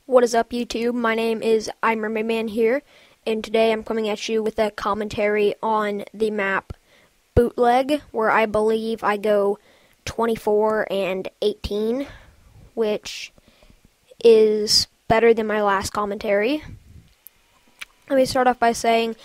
What is up, YouTube? My name is Man here, and today I'm coming at you with a commentary on the map Bootleg, where I believe I go 24 and 18, which is better than my last commentary. Let me start off by saying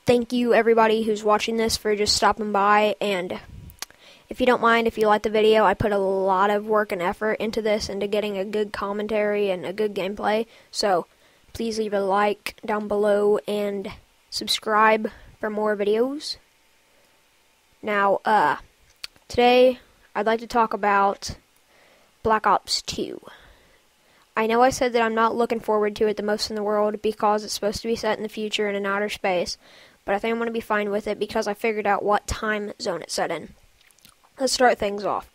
thank you everybody who's watching this for just stopping by, and if you don't mind, if you like the video, I put a lot of work and effort into this, into getting a good commentary and a good gameplay, so please leave a like down below and subscribe for more videos. Now, today, I'd like to talk about Black Ops 2. I know I said that I'm not looking forward to it the most in the world because it's supposed to be set in the future in an outer space, but I think I'm going to be fine with it because I figured out what time zone it's set in. Let's start things off.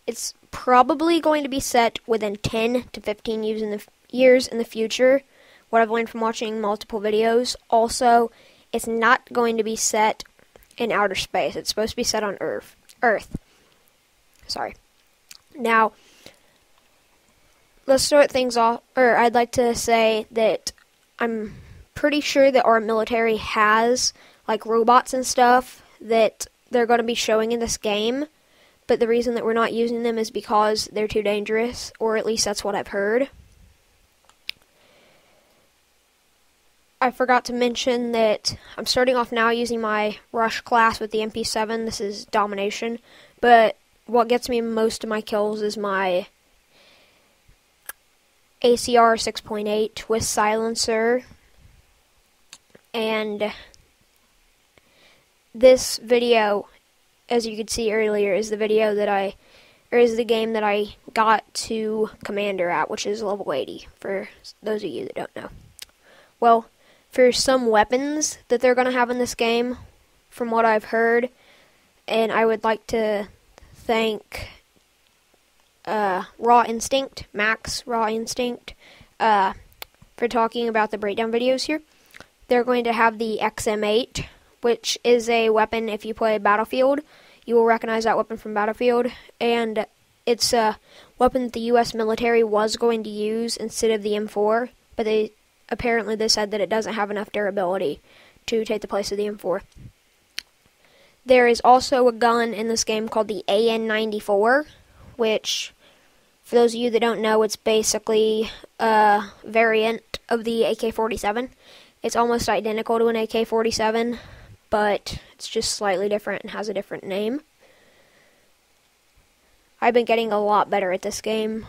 It's probably going to be set within 10 to 15 years in the future, what I've learned from watching multiple videos. Also, it's not going to be set in outer space. It's supposed to be set on Earth. Sorry. Now, let's start things off, or I'd like to say that I'm pretty sure that our military has, like, robots and stuff that they're going to be showing in this game. But the reason that we're not using them is because they're too dangerous, or at least that's what I've heard. I forgot to mention that I'm starting off now using my Rush class with the MP7. This is Domination. But what gets me most of my kills is my ACR 6.8 with Silencer. And this video, as you could see earlier, is the game that I got to Commander at, which is level 80, for those of you that don't know. Well, for some weapons that they're going to have in this game, from what I've heard, and I would like to thank Raw Instinct, Max Raw Instinct, for talking about the breakdown videos here. They're going to have the XM8, which is a weapon, if you play Battlefield, you will recognize that weapon from Battlefield, and it's a weapon that the U.S. military was going to use instead of the M4, but they said that it doesn't have enough durability to take the place of the M4. There is also a gun in this game called the AN-94, which, for those of you that don't know, it's basically a variant of the AK-47. It's almost identical to an AK-47, but it's just slightly different and has a different name. I've been getting a lot better at this game,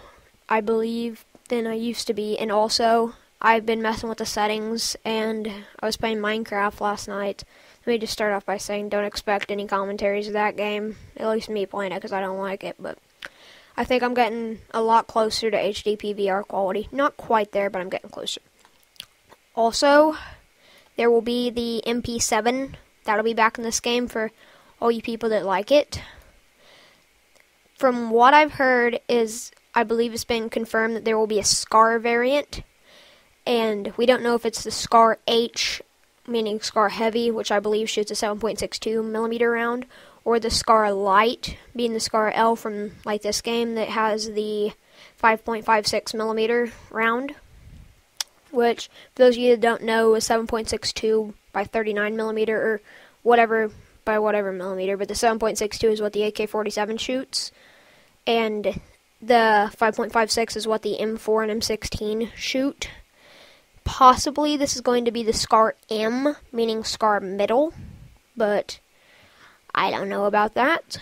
I believe, than I used to be, and also, I've been messing with the settings, and I was playing Minecraft last night. Let me just start off by saying, don't expect any commentaries of that game, at least me playing it, because I don't like it, but I think I'm getting a lot closer to HD PVR quality. Not quite there, but I'm getting closer. Also, there will be the MP7. That'll be back in this game for all you people that like it. From what I've heard is, I believe it's been confirmed that there will be a SCAR variant. And we don't know if it's the SCAR H, meaning SCAR Heavy, which I believe shoots a 7.62 millimeter round, or the SCAR Light, being the SCAR L from, like, this game that has the 5.56 millimeter round. Which, for those of you that don't know, is 7.62 by 39 millimeter, or whatever, by whatever millimeter, but the 7.62 is what the AK-47 shoots, and the 5.56 is what the M4 and M16 shoot. Possibly this is going to be the SCAR M, meaning SCAR Middle, but I don't know about that.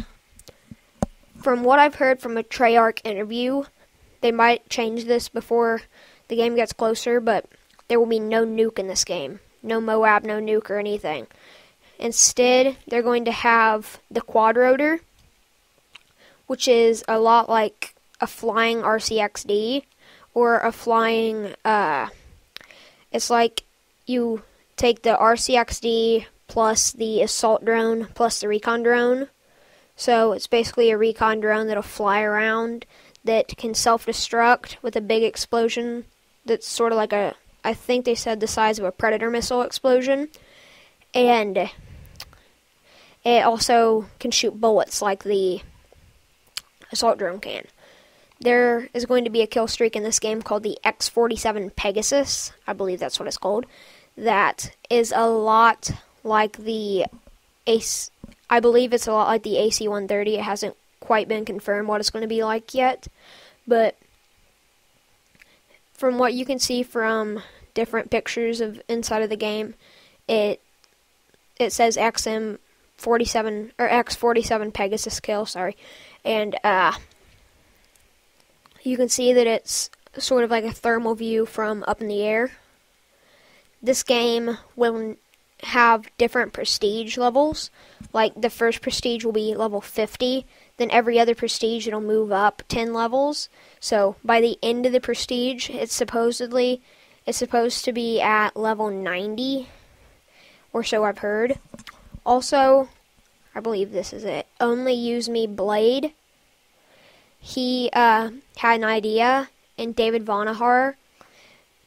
From what I've heard from a Treyarch interview, they might change this before the game gets closer, but there will be no nuke in this game. No MOAB, no nuke or anything. Instead, they're going to have the Quadrotor, which is a lot like a flying RCXD, or a flying, it's like you take the RCXD plus the assault drone plus the recon drone. So it's basically a recon drone that'll fly around that can self-destruct with a big explosion that's sort of like I think they said the size of a Predator missile explosion. And it also can shoot bullets like the assault drone can. there is going to be a kill streak in this game called the X47 Pegasus. I believe that's what it's called. That is a lot like the AC. I believe it's a lot like the AC-130. It hasn't quite been confirmed what it's going to be like yet, but from what you can see from different pictures of inside of the game, it says XM47 or X47 Pegasus kill, and you can see that it's sort of like a thermal view from up in the air. This game will have different prestige levels. Like the first prestige will be level 50, then every other prestige it'll move up 10 levels. So by the end of the prestige, it's supposed to be at level 90, or so I've heard. Also, I believe this is it. Only Use Me Blade. He had an idea, and David Vonahar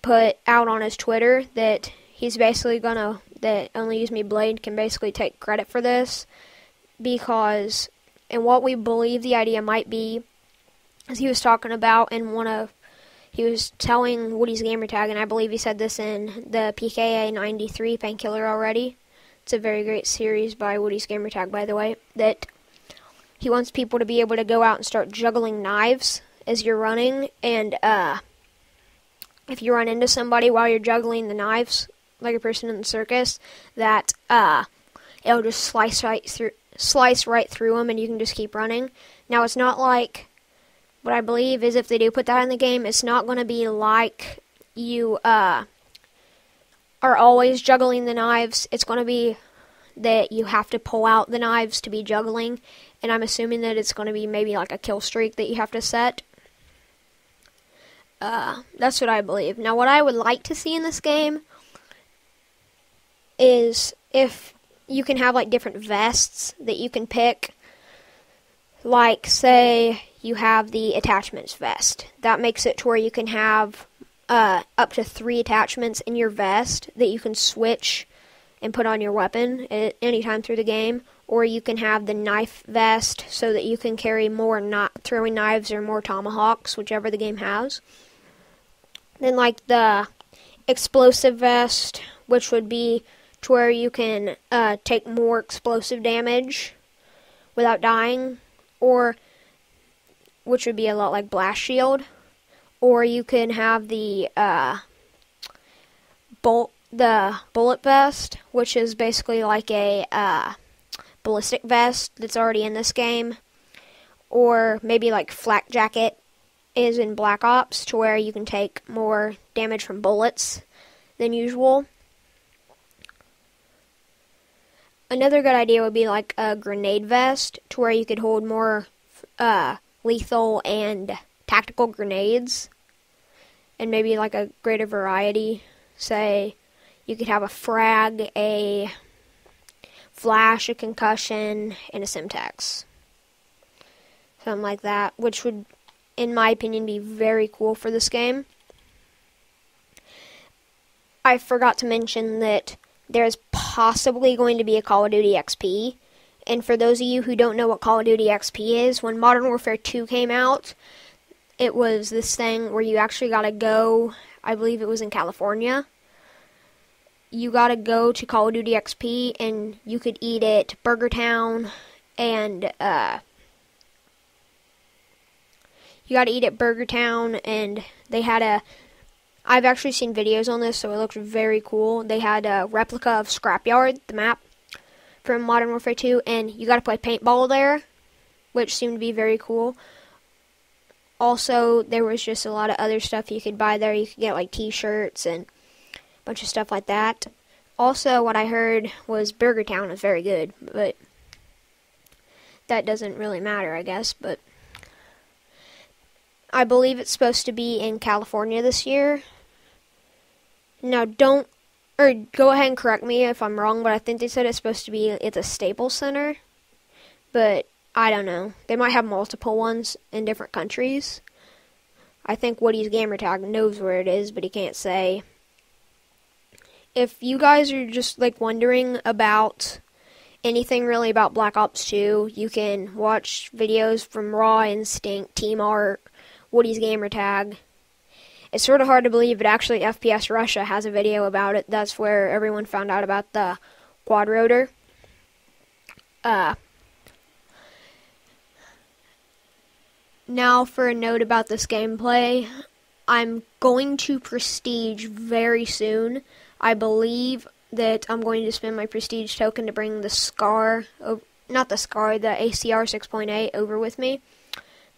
put out on his Twitter that he's basically that Only Use Me Blade can basically take credit for this, because, and what we believe the idea might be, as he was talking about he was telling Woody's Gamertag, and I believe he said this in the PKA 93 Painkiller already. It's a very great series by Woody's Gamertag, by the way, that he wants people to be able to go out and start juggling knives as you're running, and if you run into somebody while you're juggling the knives, like a person in the circus, that it'll just slice right through them, and you can just keep running. Now, it's not like, what I believe is if they do put that in the game, it's not going to be like you are always juggling the knives. It's going to be that you have to pull out the knives to be juggling, and I'm assuming that it's going to be maybe like a kill streak that you have to set. That's what I believe. Now, what I would like to see in this game is if you can have like different vests that you can pick. Like, say you have the attachments vest. That makes it to where you can have up to 3 attachments in your vest that you can switch and put on your weapon at any time through the game. Or you can have the knife vest so that you can carry more throwing knives or more tomahawks, whichever the game has. Then like the explosive vest, which would be to where you can take more explosive damage without dying, or which would be a lot like Blast Shield. Or you can have the bullet vest, which is basically like a ballistic vest that's already in this game. Or maybe like Flak Jacket is in Black Ops, to where you can take more damage from bullets than usual. Another good idea would be like a grenade vest, to where you could hold more lethal and tactical grenades, and maybe like a greater variety. Say, you could have a frag, a flash, a concussion, and a Simtex. Something like that, which would, in my opinion, be very cool for this game. I forgot to mention that there's possibly going to be a Call of Duty XP. And for those of you who don't know what Call of Duty XP is, when Modern Warfare 2 came out, it was this thing where you actually got to go, I believe it was in California. You got to go to Call of Duty XP, and you could eat at Burger Town, and you got to eat at Burger Town, and they had I've actually seen videos on this, so it looks very cool. They had a replica of Scrapyard, the map from Modern Warfare 2, and you got to play paintball there, which seemed to be very cool. Also, there was just a lot of other stuff you could buy there. You could get like t-shirts and a bunch of stuff like that. Also, what I heard was Burger Town is very good, but that doesn't really matter, I guess. But I believe it's supposed to be in California this year. Now, go ahead and correct me if I'm wrong, but I think they said it's supposed to be at the Staples Center. But I don't know. They might have multiple ones in different countries. I think Woody's Gamertag knows where it is, but he can't say. If you guys are just like wondering about anything really about Black Ops 2, you can watch videos from Raw Instinct, Team Art, Woody's gamer tag. It's sort of hard to believe, but actually FPS Russia has a video about it. That's where everyone found out about the Quadrotor. Now for a note about this gameplay. I'm going to Prestige very soon. I believe that I'm going to spend my Prestige token to bring the SCAR, not the SCAR, the ACR 6.8 over with me.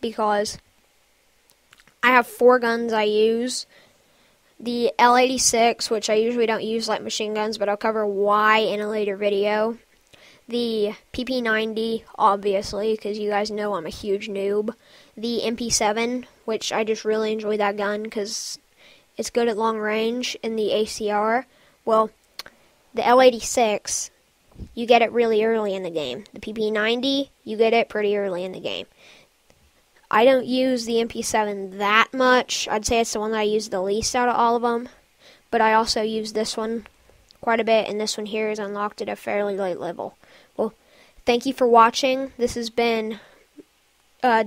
Because I have 4 guns I use. The L86, which I usually don't use like machine guns, but I'll cover why in a later video. The PP90, obviously, because you guys know I'm a huge noob. The MP7, which I just really enjoy that gun because it's good at long range. And the ACR, well, the L86, you get it really early in the game. The PP90, you get it pretty early in the game. I don't use the MP7 that much. I'd say it's the one that I use the least out of all of them. But I also use this one quite a bit, and this one here is unlocked at a fairly late level. Well, thank you for watching. This has been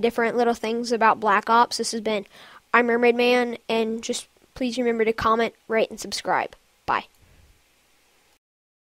different little things about Black Ops. This has been I'm Mermaid Man, and just please remember to comment, rate, and subscribe. Bye.